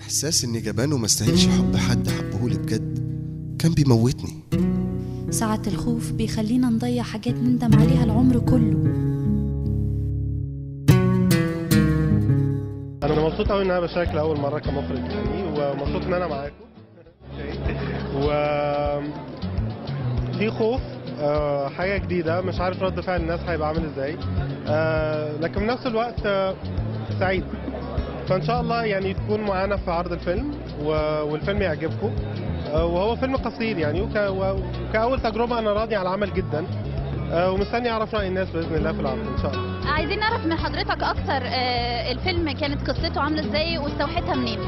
إحساس إني جبان وما استاهلش حب حد حبهولي بجد كان بيموتني. ساعة الخوف بيخلينا نضيع حاجات نندم عليها العمر كله. أنا مبسوط أوي إن أنا بشارك لأول مرة كمخرج يعني، ومبسوط إن أنا معاكم. في خوف، حاجة جديدة، مش عارف رد فعل الناس هيبقى عامل إزاي، لكن في نفس الوقت سعيد. فإن شاء الله يعني تكون معانا في عرض الفيلم والفيلم يعجبكم. وهو فيلم قصير يعني، وكأول تجربة أنا راضي على العمل جدا، ومستني أعرف رأي الناس بإذن الله في العرض إن شاء الله. عايزين نعرف من حضرتك أكتر، الفيلم كانت قصته عاملة إزاي واستوحيتها منين؟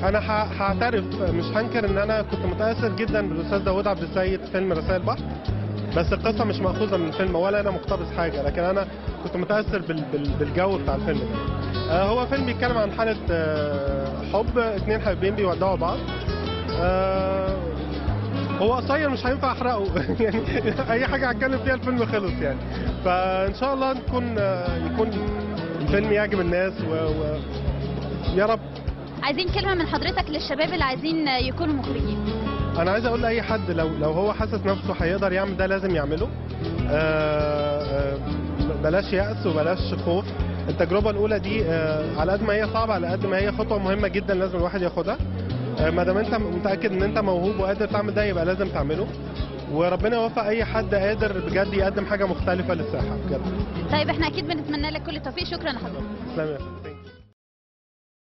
أنا هعترف، مش هنكر إن أنا كنت متأثر جدا بالأستاذ داوود عبد السيد في فيلم رسائل البحر، بس القصة مش مأخوذة من الفيلم ولا أنا مقتبس حاجة، لكن أنا كنت متأثر بالجو بتاع الفيلم ده. هو فيلم بيتكلم عن حالة حب اتنين حبيبين بيودعوا بعض. هو قصير مش هينفع أحرقه يعني أي حاجة هتكلم فيها الفيلم خلص يعني. فإن شاء الله يكون الفيلم يعجب الناس ويا رب. عايزين كلمة من حضرتك للشباب اللي عايزين يكونوا مخرجين. أنا عايز أقول لأي حد لو هو حاسس نفسه هيقدر يعمل ده لازم يعمله. بلاش يأس وبلاش خوف. التجربة الأولى دي على قد ما هي صعبة على قد ما هي خطوة مهمة جدا لازم الواحد ياخدها. ما دام أنت متأكد إن أنت موهوب وقادر تعمل ده يبقى لازم تعمله، وربنا يوفق أي حد قادر بجد يقدم حاجة مختلفة للساحة بجد. طيب احنا أكيد بنتمنى لك كل التوفيق. شكرا لحضرتك. تسلم يا فندم.